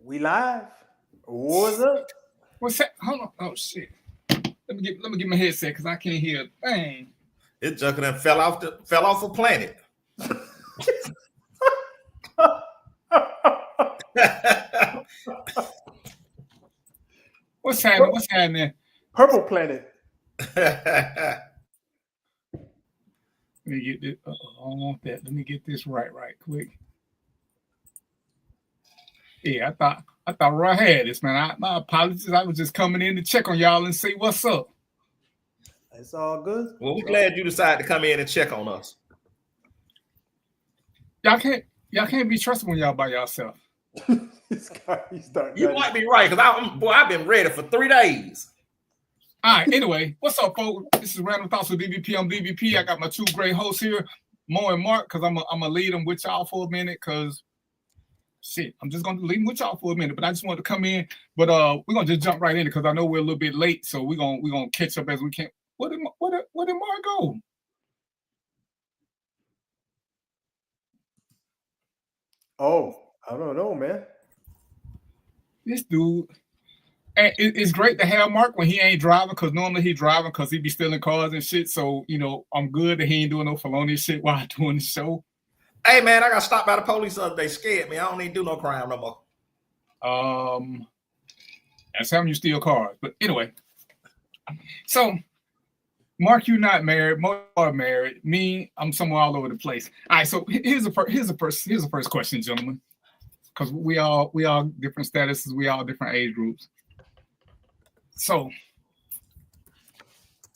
We live. What's up? What's that? Hold on. Oh shit. Let me get my headset because I can't hear a thing. It junker that fell off a planet. What's happening? What's happening? Purple Planet. Let me get this. I don't want that. Let me get this right quick. Yeah, I thought Roy had this, man. My apologies. I was just coming in to check on y'all and see what's up. It's all good. Well, we're glad you decided to come in and check on us. Y'all can't be trusted when y'all by yourself. You might be right, because I've been ready for 3 days. All right, anyway, what's up, folks? This is Random Thoughts with DVP. I'm DVP. I got my two great hosts here, Mo and Mark, because I'm going to lead them with y'all for a minute, because shit, I'm just going to leave them with y'all for a minute, but I just wanted to come in. But we're going to just jump right in because I know we're a little bit late, so we're gonna catch up as we can. Where did Mark go? Oh, I don't know, man. This dude. And it's great to have Mark when he ain't driving, because normally he driving because he be stealing cars and shit. So, I'm good that he ain't doing no felonious shit while doing the show. Hey, man, I got stopped by the police the other day. Scared me. I don't even do no crime no more. That's how you steal cars. But anyway. So, Mark, you're not married. Mo are married. Me, I'm somewhere all over the place. All right, so here's the first question, gentlemen. Because we all different statuses, we all different age groups. So,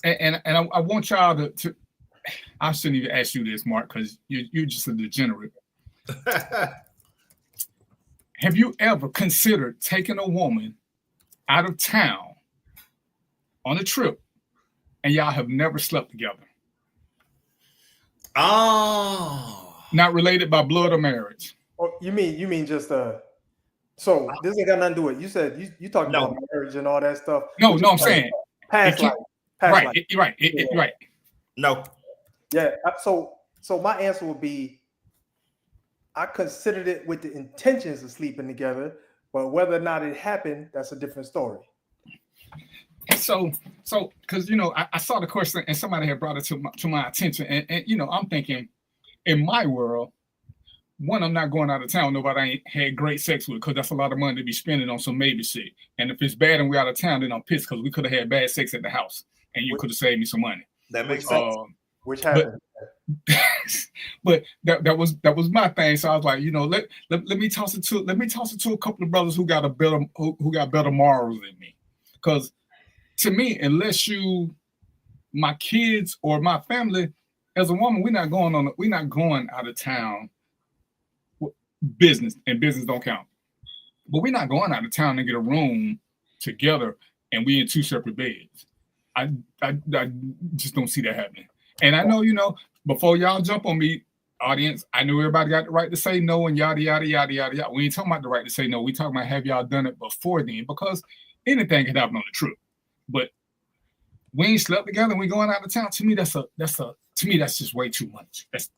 and I want y'all to I shouldn't even ask you this, Mark, because you're just a degenerate. Have you ever considered taking a woman out of town on a trip and y'all have never slept together? Oh. Not related by blood or marriage. Oh, you mean just so this ain't got nothing to do with it. You said you talking about marriage and all that stuff. No, I'm saying past life. Right. No. Yeah. So my answer would be, I considered it with the intentions of sleeping together, but whether or not it happened, that's a different story. So, because I saw the question and somebody had brought it to my attention, and I'm thinking, in my world, one, I'm not going out of town. Nobody I ain't had great sex with, because that's a lot of money to be spending on some maybe shit. And if it's bad and we're out of town, then I'm pissed because we could have had bad sex at the house, and you could have saved me some money. That makes sense. Which happened. But that was my thing. So I was like, let me toss it to a couple of brothers who got better morals than me, because to me, unless my kids or my family, as a woman, we're not going out of town. Business don't count, but we're not going out of town to get a room together and we in two separate beds. I just don't see that happening. And I know, before y'all jump on me, audience, I know everybody got the right to say no and yada yada yada yada yada. We ain't talking about the right to say no. We talking about, have y'all done it before then, because anything can happen on the trip. But we ain't slept together and we going out of town. To me, that's just way too much. That's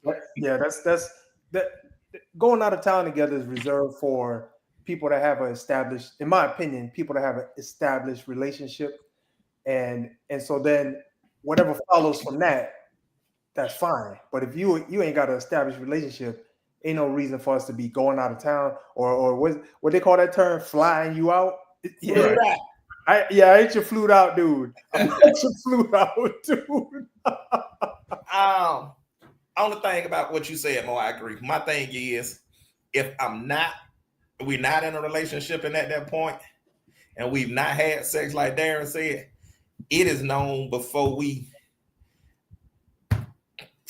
going out of town together is reserved for people that have in my opinion, people that have an established relationship. And so then whatever follows from that, that's fine. But if you ain't got an established relationship, ain't no reason for us to be going out of town or what they call that term, flying you out. Yeah, right. I ain't your flued out dude. I'm your flued out dude. Only thing about what you said, Mo, I agree. My thing is, if we're not in a relationship and at that point, and we've not had sex, like Darren said, it is known before we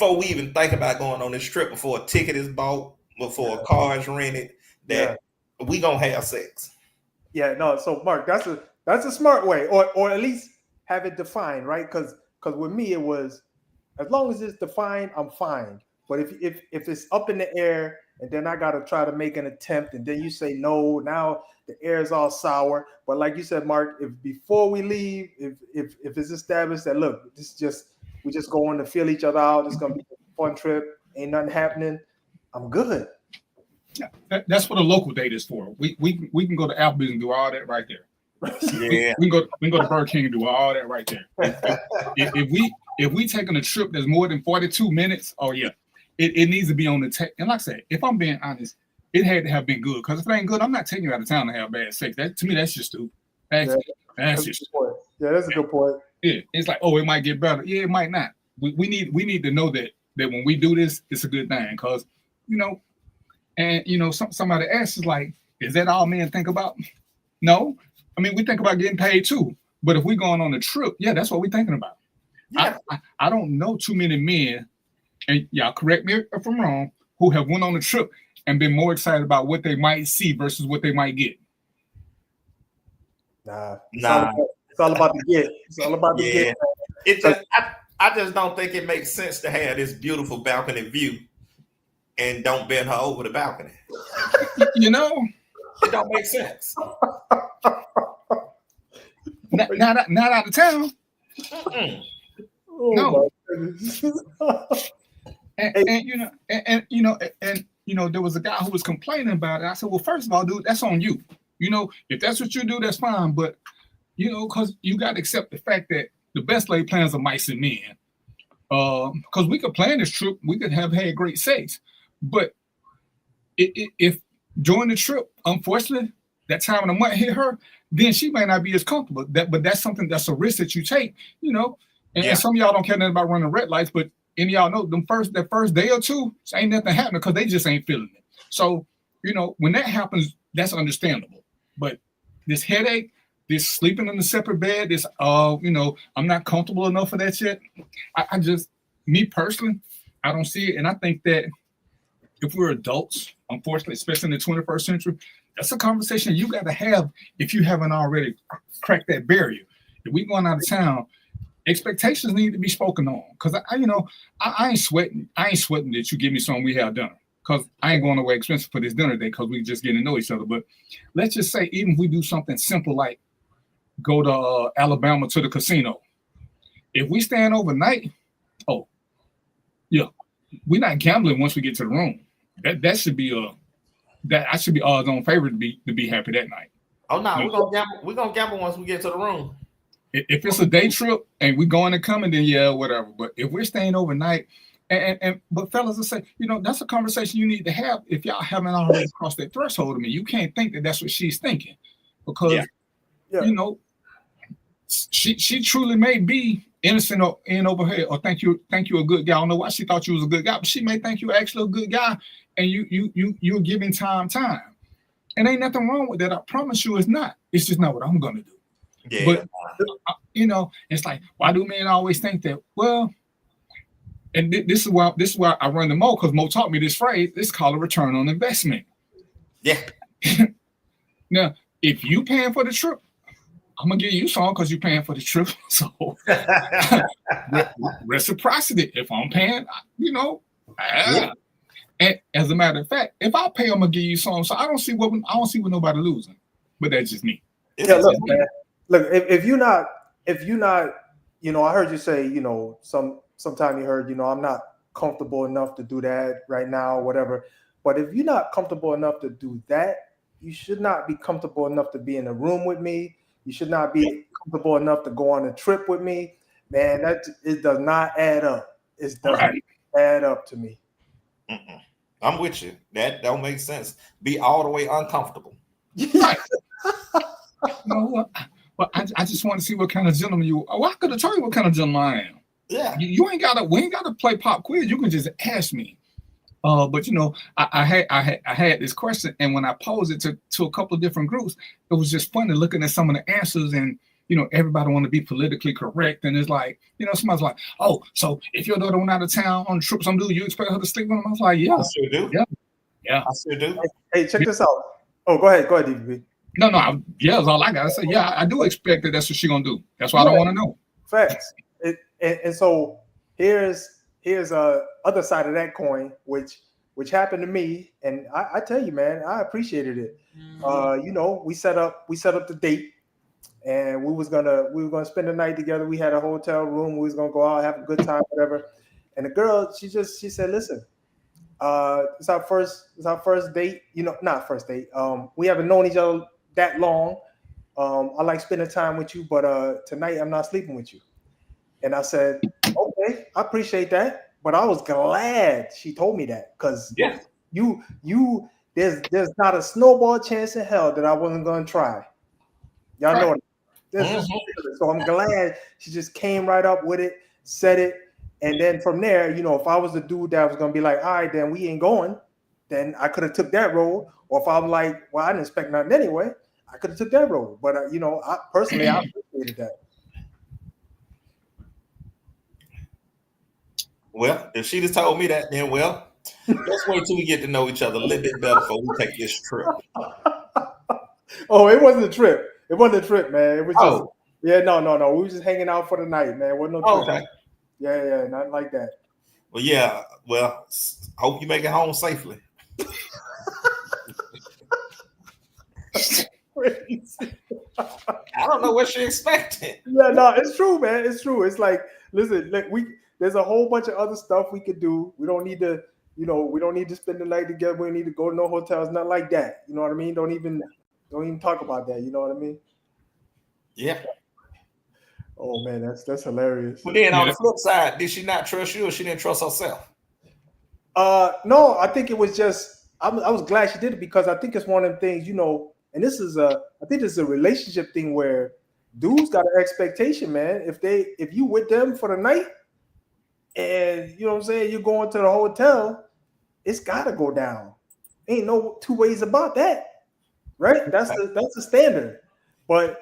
even think about going on this trip, before a ticket is bought, before a car is rented, that we gonna have sex. Yeah, no. So Mark, that's a smart way, or at least have it defined, right? Because with me it was, as long as it's defined, I'm fine. But if it's up in the air and then I gotta try to make an attempt and then you say no, now the air is all sour. But like you said, Mark, if before we leave, if it's established that, look, we just going to feel each other out, it's gonna be a fun trip, ain't nothing happening, I'm good. That's what a local date is for. We can go to Applebee's and do all that right there. Yeah. We can go to Burger King and do all that right there. If we taking a trip that's more than 42 minutes, oh yeah, it needs to be on the tech. And like I said, if I'm being honest, it had to have been good. Because if it ain't good, I'm not taking you out of town to have bad sex. That to me, that's just stupid. That's just a good point. Yeah, that's a good point. Yeah, it's like, oh, it might get better. Yeah, it might not. We need to know that when we do this, it's a good thing. Because somebody asks is like, is that all men think about? No. I mean, we think about getting paid too. But if we're going on a trip, yeah, that's what we're thinking about. Yeah. I don't know too many men, and y'all correct me if I'm wrong, who have went on a trip and been more excited about what they might see versus what they might get. Nah. It's all about the get. It's all about the get. I just don't think it makes sense to have this beautiful balcony view and don't bend her over the balcony. You know, it don't make sense. Not out of town. No. And there was a guy who was complaining about it. I said, well, first of all, dude, that's on you. If that's what you do, that's fine. But because you got to accept the fact that the best laid plans are mice and men. Because we could plan this trip, we could have had great sex, but if during the trip, unfortunately, that time of the month hit her, then she may not be as comfortable. But that's something that's a risk that you take, And some of y'all don't care nothing about running red lights, but any of y'all know that first day or two, ain't nothing happening because they just ain't feeling it. So, when that happens, that's understandable. But this headache, this sleeping in a separate bed, this I'm not comfortable enough for that shit. I just, me personally, I don't see it. And I think that if we're adults, unfortunately, especially in the 21st century, that's a conversation you got to have if you haven't already cracked that barrier. If we going out of town, expectations need to be spoken on. Because I ain't sweating. I ain't sweating that you give me something we have dinner. Because I ain't going away expensive for this dinner day because we just getting to know each other. But let's just say even if we do something simple like go to Alabama to the casino, if we stand overnight, we're not gambling once we get to the room. That should be I should be odds on favorite to be happy that night. Oh no, we're gonna gamble once we get to the room. If it's a day trip and we're going and coming, then yeah, whatever. But if we're staying overnight, but fellas will say, that's a conversation you need to have if y'all haven't already crossed that threshold. I mean, you can't think that that's what she's thinking because she truly may be innocent or in over her or think you a good guy. I don't know why she thought you was a good guy, but she may think you're actually a good guy and you're giving time. And ain't nothing wrong with that. I promise you it's not. It's just not what I'm gonna do. Yeah. But it's like, why do men always think that? Well, and this is why I run the Mo, because Mo taught me this phrase. It's called a return on investment. Yeah. Now, if you paying for the trip, I'm gonna give you some because you're paying for the trip. So reciprocity. If I'm paying, And as a matter of fact, if I pay, I'm gonna give you some. So I don't see what nobody losing. But that's just me. Yeah, look, man. Look, if you're not, I heard you say, sometime you heard, I'm not comfortable enough to do that right now, whatever. But if you're not comfortable enough to do that, you should not be comfortable enough to be in a room with me. You should not be comfortable enough to go on a trip with me. Man, it does not add up. It doesn't add up to me. Mm-mm. I'm with you. That don't make sense. Be all the way uncomfortable. Right. Well, I just want to see what kind of gentleman you are. Well, I could have told you what kind of gentleman I am. Yeah. We ain't gotta play pop quiz. You can just ask me. But I had this question, and when I posed it to a couple of different groups, it was just funny looking at some of the answers, and everybody want to be politically correct, and it's like, somebody's like, oh, so if your daughter went out of town on trips, you expect her to sleep with them? I was like, yeah, I sure do. Yeah, I sure do. Hey, check this out. Oh, go ahead, DVP. No, that's all I gotta say. Yeah, I do expect that. That's what she gonna do. That's why I don't want to know. Facts. And so here's a other side of that coin, which happened to me, and I tell you, man, I appreciated it. We set up the date, and we were gonna spend the night together. We had a hotel room. We was gonna go out, have a good time, whatever. And the girl, she said, listen, It's our first date. You know, not first date. We haven't known each other that long. I like spending time with you, but tonight I'm not sleeping with you. And I said, okay, I appreciate that, but I was glad she told me that because Yeah. there's not a snowball chance in hell that I wasn't gonna try. Y'all know Right. that. So I'm glad she just came right up with it, said it, and then from there, you know, if I was the dude that was gonna be like, all right, then we ain't going, then I could have took that road. Or if I'm like, well, I didn't expect nothing anyway, I could have took that road. But you know, I personally I appreciated that. Well, if she just told me that, then well, let's wait till we get to know each other a little bit better before we take this trip. Oh, it wasn't a trip. It wasn't a trip, man. It was just Oh, yeah, no. We were just hanging out for the night, man. It wasn't no trip. okay. Yeah, nothing like that. Well, yeah. Well, hope you make it home safely. I don't know what she expected. Yeah, no, it's true, man. It's true. It's like, listen, like there's a whole bunch of other stuff we could do. We don't need to, you know, we don't need to spend the night together. We don't need to go to no hotels, nothing like that. You know what I mean? Don't even talk about that. You know what I mean? Yeah. Oh man, that's hilarious. But then on the flip side, did she not trust you or she didn't trust herself? No, I think it was just I was glad she did it because I think it's one of them things, you know, and I think this is a relationship thing where dudes got an expectation, man. If you with them for the night and you know what I'm saying, you're going to the hotel, it's gotta go down. Ain't no two ways about that. Right? That's the standard. But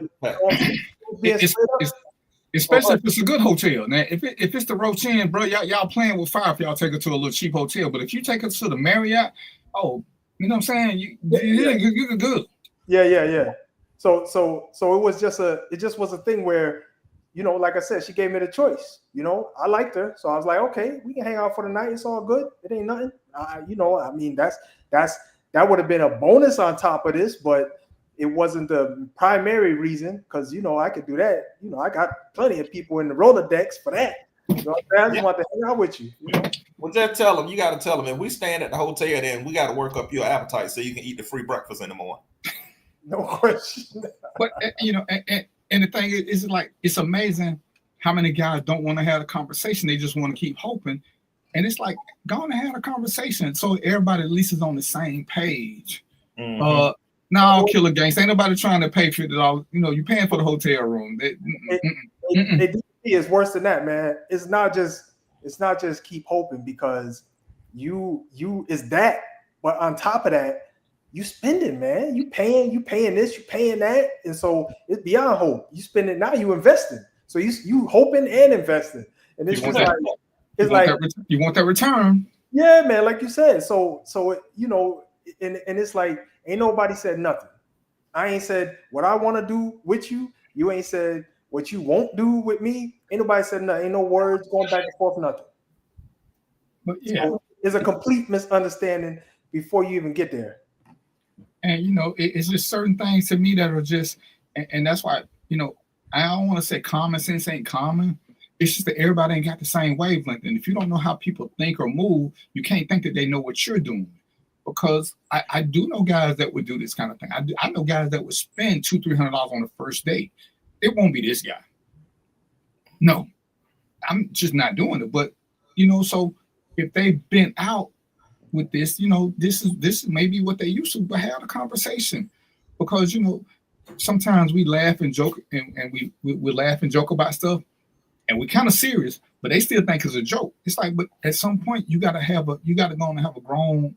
especially if it's a good hotel. Now, if it's the Roach Inn, bro, y'all playing with fire if y'all take her to a little cheap hotel. But if you take her to the Marriott, oh, you know what I'm saying? You're good. Yeah. So it just was a thing where, you know, like I said, she gave me the choice. You know, I liked her, so I was like, okay, we can hang out for the night. It's all good. It ain't nothing. You know, I mean, that would have been a bonus on top of this, but it wasn't the primary reason because, you know, I could do that. You know, I got plenty of people in the Rolodex for that. You know, I just want to hang out with you. You know? Well, just tell them, you got to tell them, if we stand at the hotel, then we got to work up your appetite so you can eat the free breakfast in the morning. No question. But, you know, and the thing is like, it's amazing how many guys don't want to have a conversation. They just want to keep hoping. And it's like, go on and have a conversation so everybody at least is on the same page. Mm-hmm. Now, killer gangs, ain't nobody trying to pay $50. You know, you're paying for the hotel room. DVP is worse than that, man. It's not just keep hoping because you is that, but on top of that, you spending, man. You paying this, you paying that, and so it's beyond hope. You spending now, you investing. So you hoping and investing, and it's just like you want that return. Yeah, man, like you said. So you know, and it's like ain't nobody said nothing. I ain't said what I want to do with you. You ain't said what you won't do with me. Ain't nobody said nothing. Ain't no words going back and forth, nothing. But yeah, so it's a complete misunderstanding before you even get there. And you know, it's just certain things to me that are just, and that's why, you know, I don't want to say common sense ain't common. It's just that everybody ain't got the same wavelength. And if you don't know how people think or move, you can't think that they know what you're doing. Because I do know guys that would do this kind of thing. I know guys that would spend $200-300 on the first date. It won't be this guy. No, I'm just not doing it. But you know, so if they've been out with this, you know, this is maybe what they used to have a conversation. Because you know, sometimes we laugh and joke and we laugh and joke about stuff, and we kind of serious, but they still think it's a joke. It's like, but at some point you gotta go and have a grown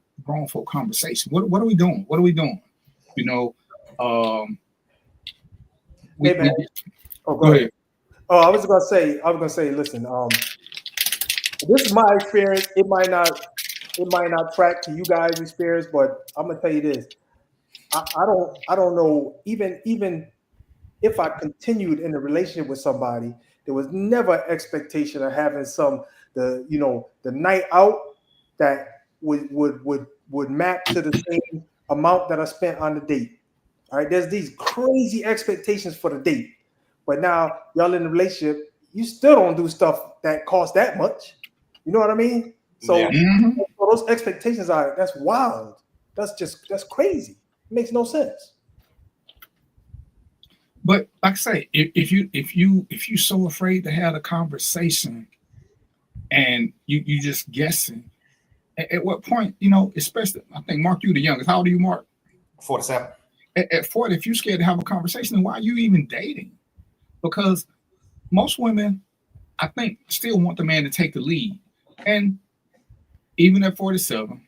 folk conversation. What are we doing? What are we doing? You know, Go ahead. Oh, I was gonna say, listen, this is my experience. It might not track to you guys' experience, but I'm gonna tell you this. I don't know, even if I continued in a relationship with somebody, there was never expectation of having the night out that would map to the same amount that I spent on the date. All right, there's these crazy expectations for the date, but now y'all in a relationship, you still don't do stuff that costs that much. You know what I mean? So, Yeah. so those expectations that's wild. That's crazy. It makes no sense. But like I say, if you so afraid to have a conversation and you just guessing, at what point, especially I think Mark, you the youngest. How old are you, Mark? 47. At 40, if you're scared to have a conversation, then why are you even dating? Because most women, I think, still want the man to take the lead. And even at 47,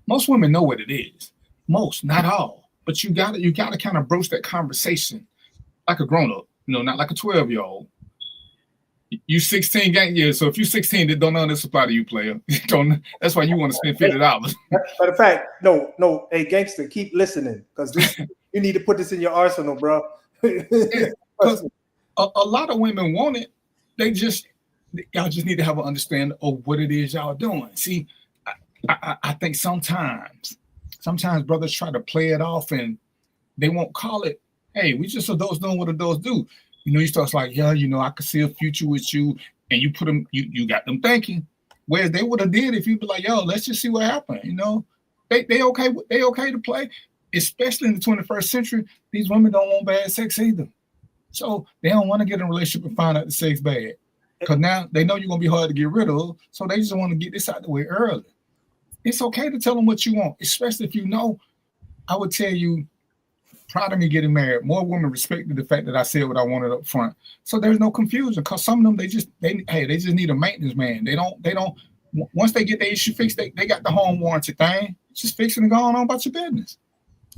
most women know what it is. Most, not all. But you gotta kind of broach that conversation like a grown-up, not like a 12-year-old. You 16 gang years, so if you 16, that don't know this apply to you, player. Don't. That's why you want to spend $50. Matter of fact, no, hey gangster, keep listening because you need to put this in your arsenal, bro. Because a lot of women want it. Y'all just need to have an understanding of what it is y'all doing. See, I think sometimes brothers try to play it off and they won't call it. Hey, we just adults doing what adults do. You start like, yeah, I could see a future with you, and you put them, you got them thinking. Whereas they would have did if you'd be like, yo, let's just see what happened. They okay to play, especially in the 21st century. These women don't want bad sex either, so they don't want to get in a relationship and find out the sex bad because now they know you're gonna be hard to get rid of. So they just want to get this out the way early. It's okay to tell them what you want, especially if I would tell you. Proud of me getting married. More women respected the fact that I said what I wanted up front. So there's no confusion because some of them, they just need a maintenance man. They don't, once they get their issue fixed, they got the home warranty thing. Just fix it and go on about your business.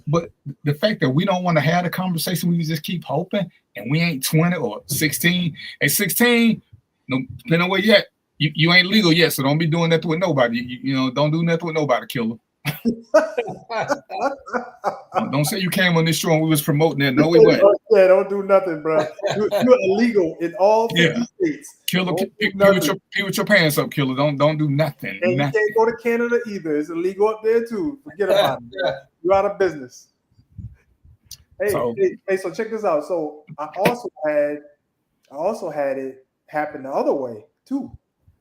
But the fact that we don't want to have the conversation, we just keep hoping, and we ain't 20 or 16. At 16, no, depending on where you at, you ain't legal yet, so don't be doing that with nobody. Don't do nothing with nobody, killer. Don't say you came on this show and we was promoting it. No, we went. Yeah, don't do nothing, bro. You're illegal in all 50 states. Killer, pee with your pants up, killer. Don't do nothing. And you can't go to Canada either. It's illegal up there too. Forget about it. You're out of business. Hey, so check this out. So I also had it happen the other way too.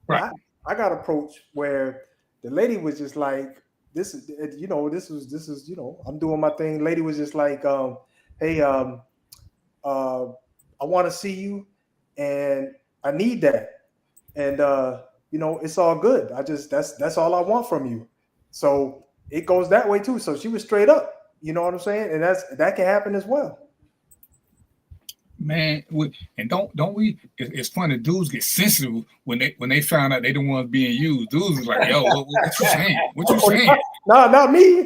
Right. I got approached where the lady was just like, this is I'm doing my thing. Lady was just like, hey, I want to see you and I need that. And it's all good. That's all I want from you. So it goes that way too. So she was straight up, you know what I'm saying? And that can happen as well. Man, and don't we? It's funny. Dudes get sensitive when they find out they the ones being used. Dudes is like, yo, what you saying? What you saying? No, not me.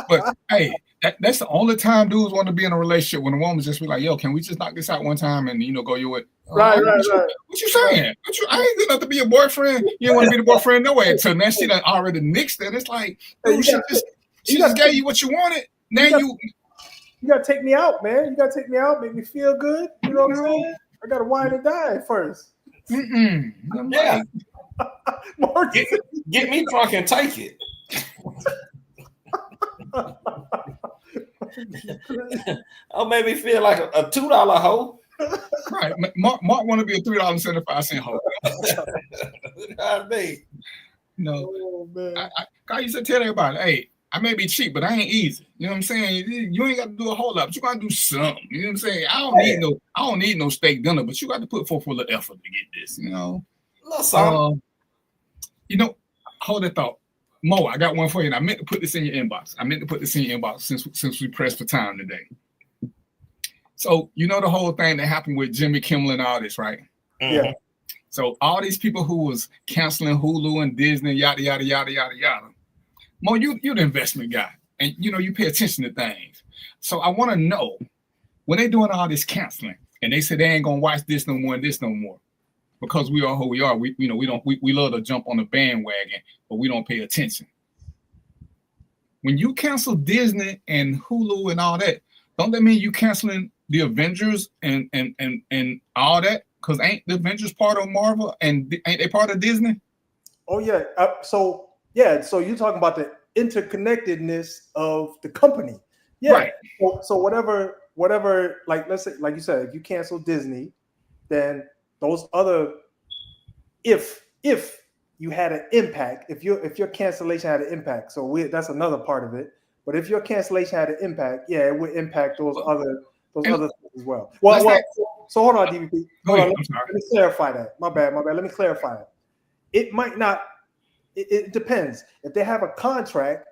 But hey, that's the only time dudes want to be in a relationship when a woman's just be like, yo, can we just knock this out one time and go your way? Right. What you saying? I ain't good enough to be a boyfriend. You don't want to be the boyfriend no way. Until now she done already nixed it. It's like, dude, she just gave you what you wanted. Now you gotta take me out, man. You gotta take me out, make me feel good. You know what I'm saying? I gotta wine and dine first. Yeah. Get me drunk and take it. I'll make me feel like a $2 hoe. Right. Mark want to be a $3.75 hoe. Oh, man. I used to tell everybody, hey, I may be cheap, but I ain't easy. You know what I'm saying? You ain't got to do a whole lot, but you got to do something. You know what I'm saying? I don't need no steak dinner, but you got to put forth a little effort to get this. Hold that thought. Mo, I got one for you, and I meant to put this in your inbox. Since we pressed for time today. So the whole thing that happened with Jimmy Kimmel and all this, right? Yeah. So all these people who was canceling Hulu and Disney, yada yada yada yada yada. Mo, you're the investment guy, and you pay attention to things. So I want to know when they doing all this canceling, and they say they ain't gonna watch this no more and this no more, because we are who we are. We love to jump on the bandwagon, but we don't pay attention. When you cancel Disney and Hulu and all that, don't that mean you canceling the Avengers and all that? Because ain't the Avengers part of Marvel and ain't they part of Disney? Oh yeah. So you're talking about the interconnectedness of the company. Yeah. Right. So whatever, like let's say, like you said, if you cancel Disney, then those other if you had an impact, if your cancellation had an impact, so that's another part of it. But if your cancellation had an impact, yeah, it would impact those other things as well. So hold on, DVP. Hold on, let me clarify that. My bad. Let me clarify it. It might not. It depends. If they have a contract,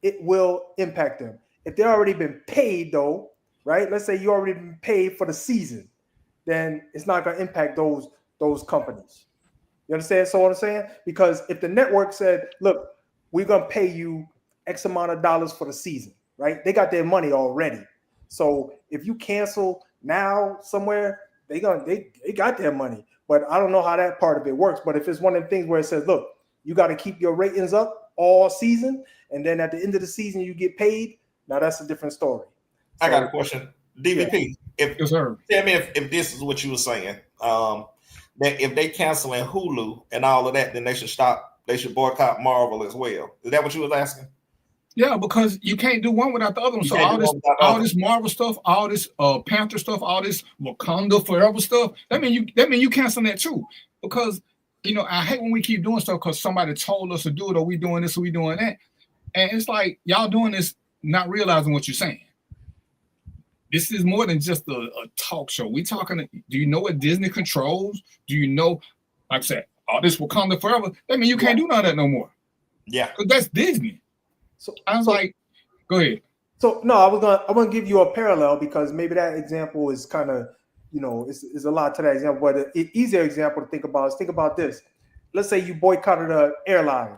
it will impact them. If they've already been paid, though, right? Let's say you already been paid for the season, then it's not going to impact those companies. You understand? So what I'm saying? Because if the network said, "Look, we're going to pay you X amount of dollars for the season," right? They got their money already. So if you cancel now somewhere, they got their money. But I don't know how that part of it works. But if it's one of the things where it says, "Look, you got to keep your ratings up all season, and then at the end of the season you get paid," now that's a different story. I got a question, DVP. Yeah. Tell me if this is what you were saying, that if they canceling Hulu and all of that, then they should stop. They should boycott Marvel as well. Is that what you was asking? Yeah, because you can't do one without the other one. So all this Marvel stuff, all this Panther stuff, all this Wakanda Forever stuff, that mean you canceling that too. Because I hate when we keep doing stuff because somebody told us to do it, or we doing this or we doing that. And it's like y'all doing this, not realizing what you're saying. This is more than just a talk show. We talking. Do you know what Disney controls? Do you know, like I said, all this Wakanda Forever? That mean you can't do none of that no more. Yeah, because that's Disney. So I was like, go ahead. So no, I'm gonna give you a parallel because maybe that example is kind of, it's a lot to that example. But an easier example to think about this. Let's say you boycotted an airline.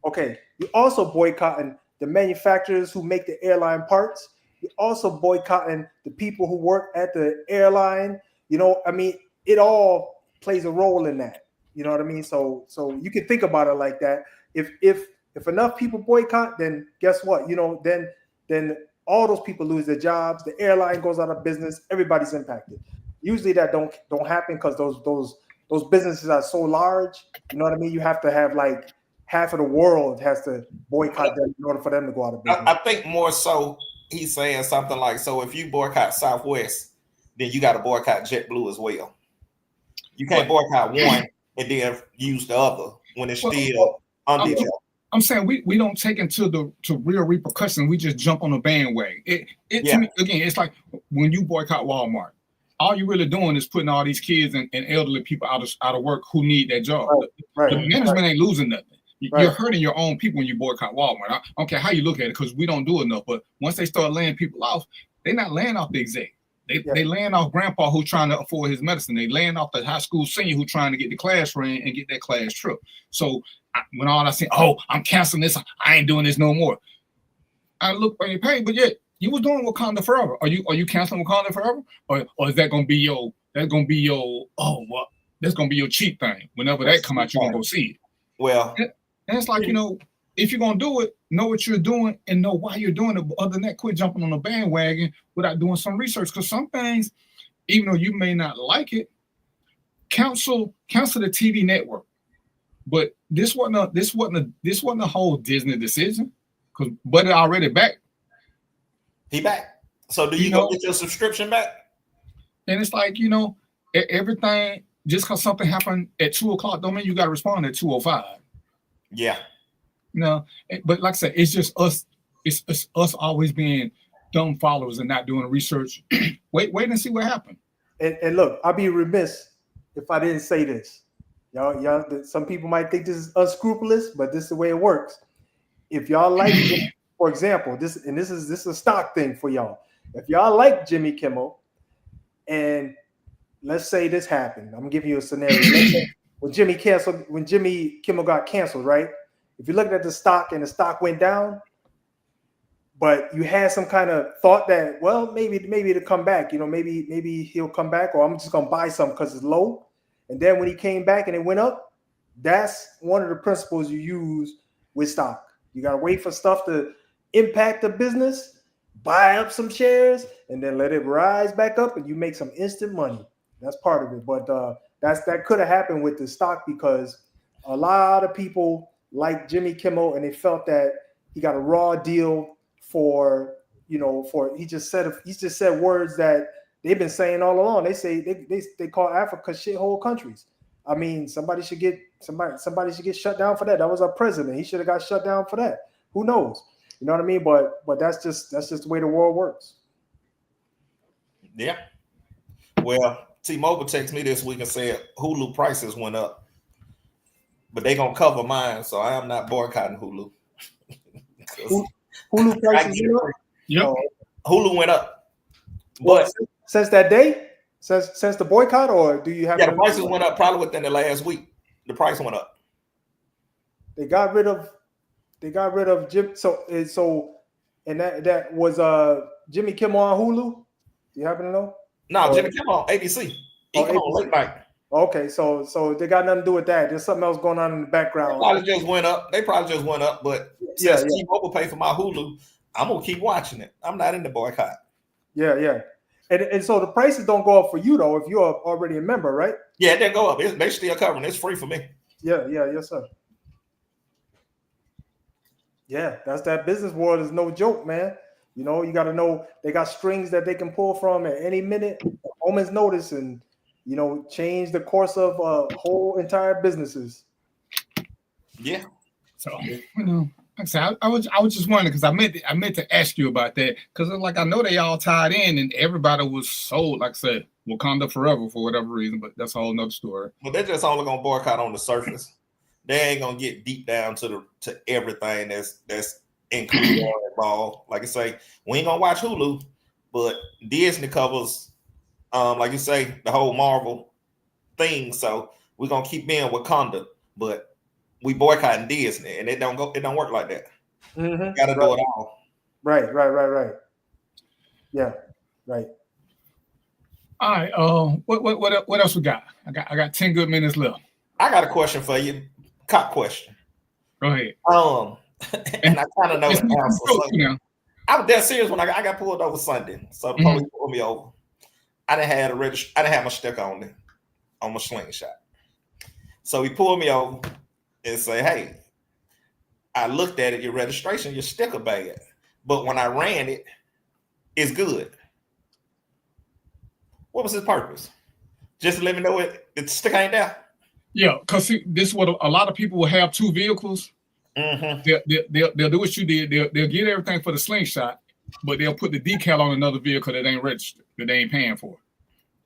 Okay, you also boycotting the manufacturers who make the airline parts. You're also boycotting the people who work at the airline. It all plays a role in that. You know what I mean? So you can think about it like that. If enough people boycott, then guess what? Then all those people lose their jobs. The airline goes out of business. Everybody's impacted. Usually that don't happen because those businesses are so large. You know what I mean? You have to have like half of the world has to boycott them in order for them to go out of business. I think more so he's saying something like, so if you boycott Southwest, then you got to boycott JetBlue as well. You can't boycott one and then use the other when it's still under each other. I'm saying we don't take into real repercussions. We just jump on the bandwagon. To me, again, it's like when you boycott Walmart, all you're really doing is putting all these kids and elderly people out of work who need that job. Right. The management ain't losing nothing. You're hurting your own people when you boycott Walmart. I don't care how you look at it because we don't do enough. But once they start laying people off, they're not laying off the exec. They laying off grandpa who's trying to afford his medicine. They laying off the high school senior who's trying to get the class ran and get that class trip. So when all I say, I'm canceling this, I ain't doing this no more. I look on your pay, but yet you was doing Wakanda Forever. Are you canceling Wakanda Forever, or is that gonna be your that's gonna be your cheap thing? Whenever that come out, you're gonna go see it. Well, and it's like if you're gonna do it, know what you're doing and know why you're doing it. But other than that, quit jumping on the bandwagon without doing some research. Because some things, even though you may not like it, cancel the TV network. But this wasn't a whole Disney decision because Buddy already back. He back. So do you go get your subscription back? And it's like everything just because something happened at 2:00 don't mean you got to respond at 2:05. Yeah. But like I said, it's just us. It's us always being dumb followers and not doing research. wait and see what happened. And look, I'd be remiss if I didn't say this. Y'all, some people might think this is unscrupulous, but this is the way it works. If y'all like, for example, this is a stock thing for y'all. If y'all like Jimmy Kimmel, and let's say this happened, I'm giving you a scenario. When Jimmy Kimmel got canceled, right? If you looked at the stock and the stock went down, but you had some kind of thought that, well, maybe it'll come back. Maybe he'll come back, or I'm just gonna buy some because it's low. And then when he came back and it went up, that's one of the principles you use with stock. You got to wait for stuff to impact the business, buy up some shares, and then let it rise back up, and you make some instant money. That's part of it. But that could have happened with the stock because a lot of people like Jimmy Kimmel, and they felt that he got a raw deal for he just said words that they've been saying all along. They say they call Africa shithole countries. I mean, somebody should get shut down for that. That was our president. He should have got shut down for that. Who knows? You know what I mean? But that's just the way the world works. Yeah. Well, T-Mobile texted me this week and said Hulu prices went up, but they gonna cover mine, so I am not boycotting Hulu. Hulu prices went up. Yep. Hulu went up. But since that day, since the boycott, or do you have? Yeah, the prices went up probably within the last week. The price went up. They got rid of Jim. So, and that was Jimmy Kimmel on Hulu. Do you happen to know? No, Jimmy Kimmel on ABC. He come on late night. Okay, so they got nothing to do with that. There's something else going on in the background. They probably just went up. But since T-Mobile pay for my Hulu, I'm gonna keep watching it. I'm not in the boycott. Yeah. And so the prices don't go up for you though if you're already a member, right? Yeah, it didn't go up. They still covering. It's free for me. Yeah, yes, sir. Yeah, that's that business world is no joke, man. You know, you got to know they got strings that they can pull from at any minute, moment's notice, and change the course of whole entire businesses. Yeah. So like I said, I was just wondering because I meant to ask you about that because like I know they all tied in and everybody was sold, like I said, Wakanda forever for whatever reason, but that's a whole nother story. Well, they're just only gonna boycott on the surface. They ain't gonna get deep down to everything that's included or involved. Like I say, we ain't gonna watch Hulu, but Disney covers, like you say, the whole Marvel thing. So we're gonna keep being Wakanda, but we boycotting Disney, and it don't work like that. Mm-hmm. Got to do it all. Right. Yeah, right. All right. What else we got? I got 10 good minutes left. I got a question for you. Cop question. Go ahead. And I kind of know the answer. I was dead serious when I got pulled over Sunday. So the police pulled me over. I didn't have my sticker on my slingshot. So he pulled me over and say, "Hey, I looked at it. Your registration, your sticker bad, but when I ran it, it's good." What was his purpose? Just to let me know the sticker ain't there. Yeah, because this is what a lot of people will have two vehicles. Mm-hmm. They'll do what you did. They'll get everything for the slingshot, but they'll put the decal on another vehicle that ain't registered, that they ain't paying for.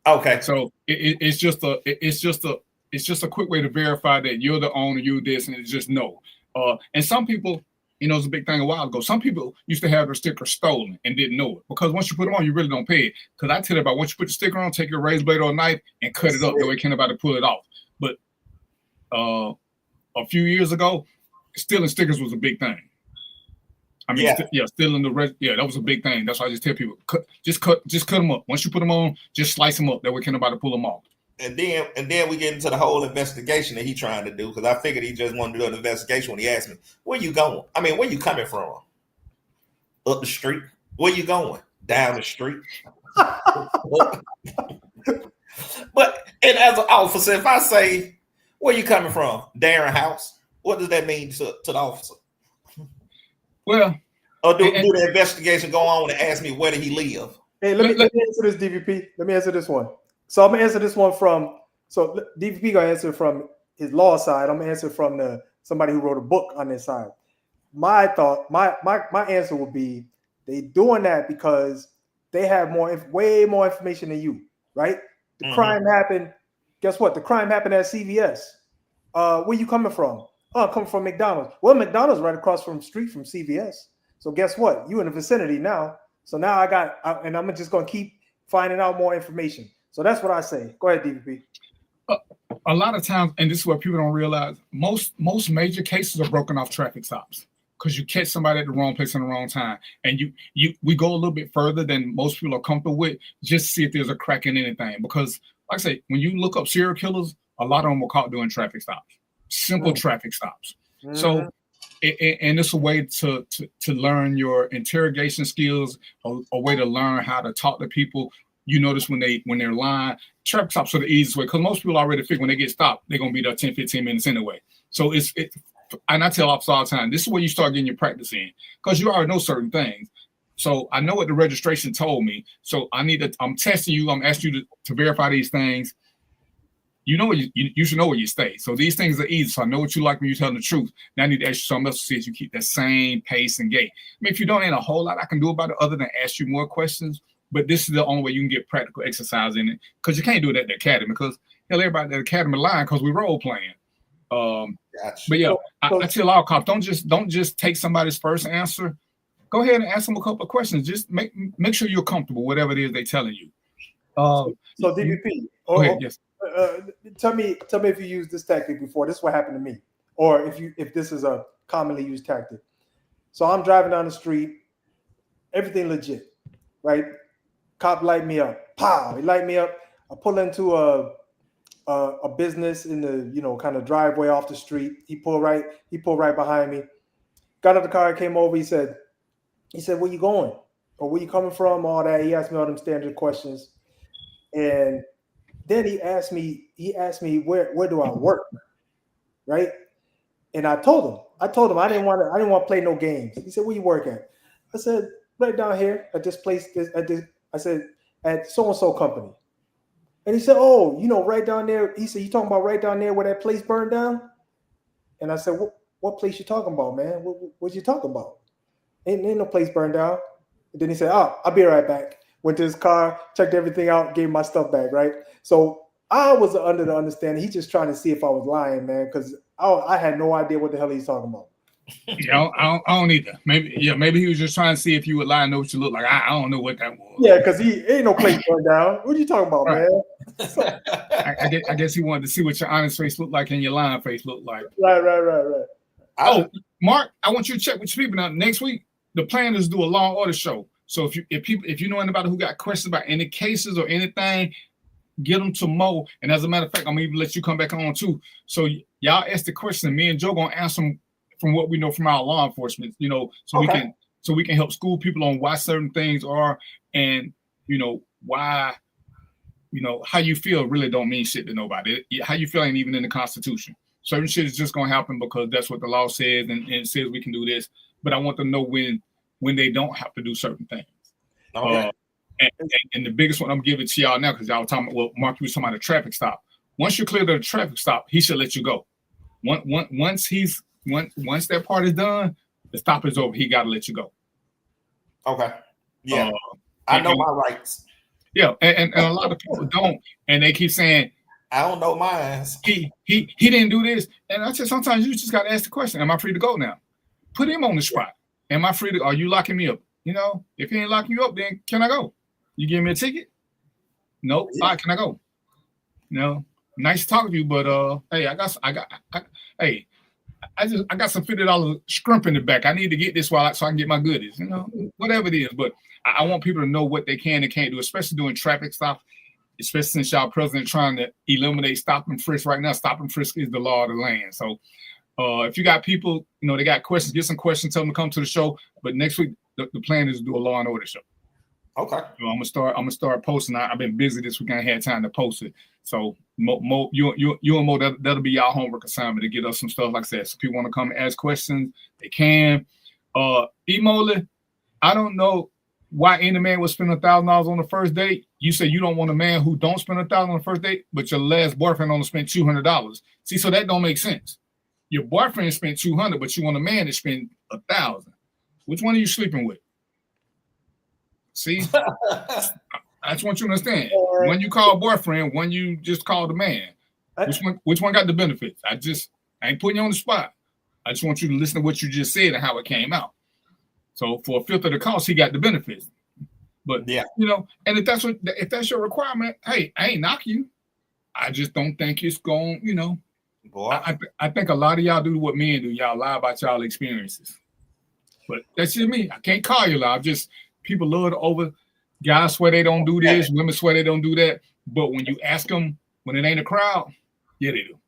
Okay. So it's just a quick way to verify that you're the owner, you this, and it's just no. And some people, it's a big thing a while ago. Some people used to have their sticker stolen and didn't know it because once you put them on, you really don't pay it. Because I tell you about once you put the sticker on, take your razor blade or a knife and cut it up. That way can't nobody pull it off. But a few years ago, stealing stickers was a big thing. I mean, stealing that was a big thing. That's why I just tell people, just cut them up. Once you put them on, just slice them up. That way can't nobody pull them off. And then we get into the whole investigation that he's trying to do because I figured he just wanted to do an investigation when he asked me, "Where you going?" I mean, where you coming from? Up the street. Where you going? Down the street. But and as an officer, if I say, "Where you coming from?" Darren House. What does that mean to the officer? Well, or do the investigation go on and ask me where did he live? Hey, let me answer this, DVP. Let me answer this one. So I'm gonna answer this one so DVP gonna answer from his law side. I'm gonna answer from somebody who wrote a book on this side. My answer would be they doing that because they have way more information than you, right? The crime happened. Guess what? The crime happened at CVS. Where you coming from? Oh, I'm coming from McDonald's. Well, McDonald's right across from the street from CVS. So guess what? You in the vicinity now. So now and I'm just gonna keep finding out more information. So that's what I say. Go ahead, DVP. A lot of times, and this is what people don't realize, most major cases are broken off traffic stops because you catch somebody at the wrong place in the wrong time. And we go a little bit further than most people are comfortable with just to see if there's a crack in anything. Because like I say, when you look up serial killers, a lot of them were caught doing traffic stops, simple traffic stops. Mm-hmm. So, and it's a way to learn your interrogation skills, a way to learn how to talk to people. You notice when they're lying, traffic stops are the easiest way because most people already figure when they get stopped, they're going to be there 10, 15 minutes anyway. So and I tell officers all the time, this is where you start getting your practice in because you already know certain things. So I know what the registration told me. So I'm testing you. I'm asking you to verify these things. you know you should know where you stay. So these things are easy. So I know what you like when you're telling the truth. Now I need to ask you something else to see if you keep that same pace and gait. I mean, if you don't, ain't a whole lot I can do about it other than ask you more questions. But this is the only way you can get practical exercise in it, because you can't do it at the academy, because hell, everybody at the academy lying because we role playing. Gotcha. But yeah, I tell all cops, don't just take somebody's first answer. Go ahead and ask them a couple of questions. Just make sure you're comfortable, whatever it is they're telling you. So DVP, yes. Tell me if you used this tactic before. This is what happened to me, or if this is a commonly used tactic. So I'm driving down the street, everything legit, right? Cop light me up, pow! He light me up. I pull into a business in the kind of driveway off the street. He pulled right behind me. Got out of the car, came over. He said, "Where you going? Or where you coming from?" All that. He asked me all them standard questions, and then he asked me where do I work, right? And I told him I didn't want to play no games. He said, "Where you work at?" I said, "Right down here at this place." I said, "At so and so company." And he said, "Oh, right down there." He said, "You talking about right down there where that place burned down?" And I said, "What place you talking about, man? What you talking about? Ain't no place burned down." And then he said, "Oh, I'll be right back." Went to his car, checked everything out, gave my stuff back, right? So I was under the understanding he's just trying to see if I was lying, man, because I had no idea what the hell he's talking about. Yeah, I don't either. Maybe he was just trying to see if you would lie and know what you look like. I don't know what that was. Yeah, because he ain't no place burned down. What are you talking about, right. Man? So, I guess he wanted to see what your honest face looked like and your lying face looked like. Right. Oh, Mark, I want you to check with your people now. Next week, the plan is to do a Law and Order show. So if you know anybody who got questions about any cases or anything, get them to Mo. And as a matter of fact, I'm gonna even let you come back on too. So y'all ask the question, and me and Joe gonna answer them from what we know from our law enforcement. So we can help school people on why certain things are, and why, how you feel really don't mean shit to nobody. How you feel ain't even in the Constitution. Certain shit is just gonna happen because that's what the law says, and it says we can do this. But I want them to know when they don't have to do certain things. Okay. And the biggest one I'm giving to y'all now, because y'all talking about, well, Mark, you was talking about a traffic stop. Once you're clear to the traffic stop, he should let you go. Once that part is done, the stop is over. He got to let you go. Okay. Yeah. I know my rights. Yeah, and a lot of people don't, and they keep saying, I don't know mine. He didn't do this. And I said, sometimes you just got to ask the question, am I free to go now? Put him on the spot. Am I free to, are you locking me up? If he ain't locking you up, then can I go? You give me a ticket? Nope. Yeah. All right, can I go? Nice to talk to you, but hey, I got some $50 scrimp in the back. I need to get this so I can get my goodies, whatever it is. But I want people to know what they can and can't do, especially doing traffic stops, especially since y'all president trying to eliminate stop and frisk right now. Stop and frisk is the law of the land. So if you got people, they got questions, get some questions, tell them to come to the show. But next week, the plan is to do a Law and Order show. Okay. So I'm gonna start posting. I've been busy this week. I had time to post it. So Mo, you and Mo, that'll be y'all homework assignment to get us some stuff like that. So if people want to come and ask questions, they can. Emoly, I don't know why any man would spend $1,000 on the first date. You say you don't want a man who don't spend $1,000 on the first date, but your last boyfriend only spent $200. See, so that don't make sense. Your boyfriend spent $200, but you want a man to spend $1,000. Which one are you sleeping with? See, I just want you to understand. When you call boyfriend, when you just call the man, which one got the benefits? I ain't putting you on the spot. I just want you to listen to what you just said and how it came out. So for a fifth of the cost, he got the benefits. But yeah, and if that's your requirement, hey, I ain't knocking you. I just don't think it's going. I think a lot of y'all do what men do. Y'all lie about y'all experiences. But that's just me. I can't call you lie. People love to over. Guys swear they don't do this. Women swear they don't do that. But when you ask them, when it ain't a crowd, yeah, they do.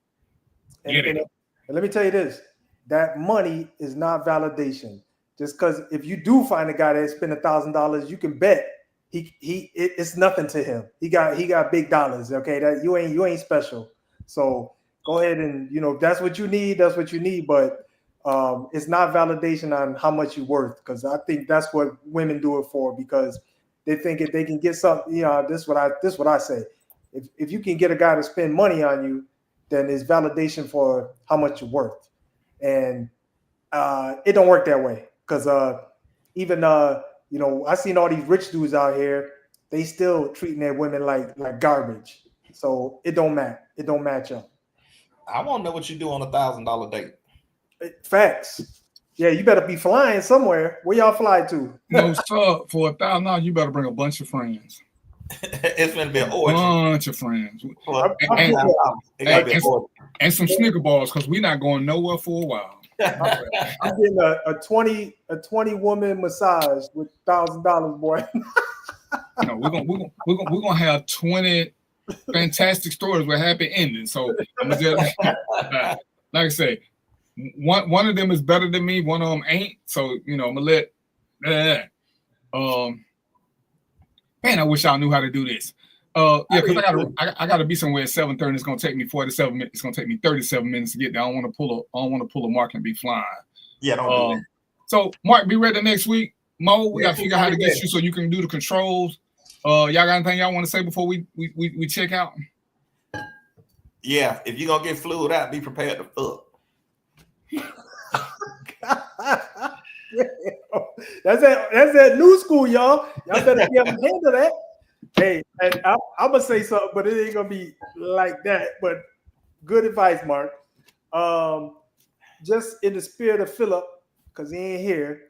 And let me tell you this: that money is not validation. Just because if you do find a guy that spent $1,000, you can bet it's nothing to him. He got big dollars. Okay, that you ain't special. So go ahead and that's what you need. That's what you need. But it's not validation on how much you're worth, because I think that's what women do it for, because they think if they can get something. This is what I say. if you can get a guy to spend money on you, then it's validation for how much you're worth. And it don't work that way, because even I seen all these rich dudes out here, they still treating their women like garbage. So it don't match. It don't match up. I want to know what you do on $1,000 date. Facts. Yeah, you better be flying somewhere. Where y'all fly to? No, sir. For $1,000, you better bring a bunch of friends. It's gonna be an orgy. Bunch of friends. And some Snicker bars, because we're not going nowhere for a while. I'm getting a 20 woman massage with $1,000, boy. No, we're gonna have 20 fantastic stories with happy endings. So I'm gonna just like I say, one of them is better than me, one of them ain't. So I'm gonna let man, I wish I knew how to do this. Because I gotta be somewhere at 7:30. It's gonna take me 47 minutes. It's gonna take me 37 minutes to get there. I don't want to pull a Mark and be flying. Yeah, don't do that. So Mark, be ready next week. Mo, we gotta figure out how to get you so you can do the controls. Y'all got anything y'all want to say before we check out? Yeah, if you're gonna get flued out, be prepared to fuck. That's that new school, y'all. Y'all better be able to handle that. Hey, and I'm gonna say something, but it ain't gonna be like that. But good advice, Mark. Just in the spirit of Philip, because he ain't here,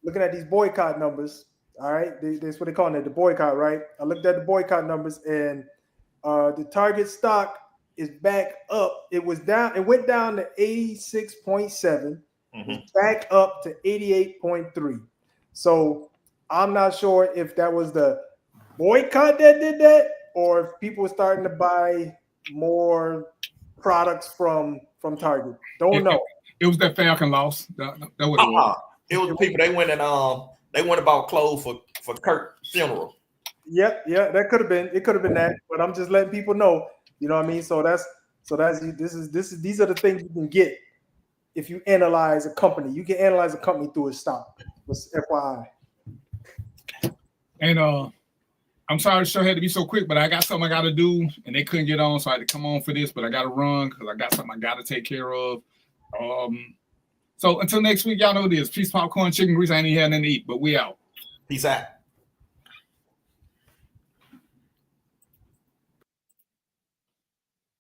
looking at these boycott numbers. All right, that's what they call it, the boycott, right? I looked at the boycott numbers, and the Target stock is back up. It was down. It went down to 86.7. It's back up to 88.3. So I'm not sure if that was the boycott that did that, or if people were starting to buy more products from Target. Don't know. It was that Falcon loss. That what it was. It was the people they went and about clothes for Kirk's funeral. Yeah, that could have been. It could have been that, but I'm just letting people know. You know what I mean? So these are the things you can get if you analyze a company. You can analyze a company through its stock. Just FYI. And I'm sorry the show had to be so quick, but I got something I got to do, and they couldn't get on, so I had to come on for this. But I got to run because I got something I got to take care of. So until next week, y'all know this. Peace, popcorn, chicken grease. I ain't even had nothing to eat, but we out. Peace out.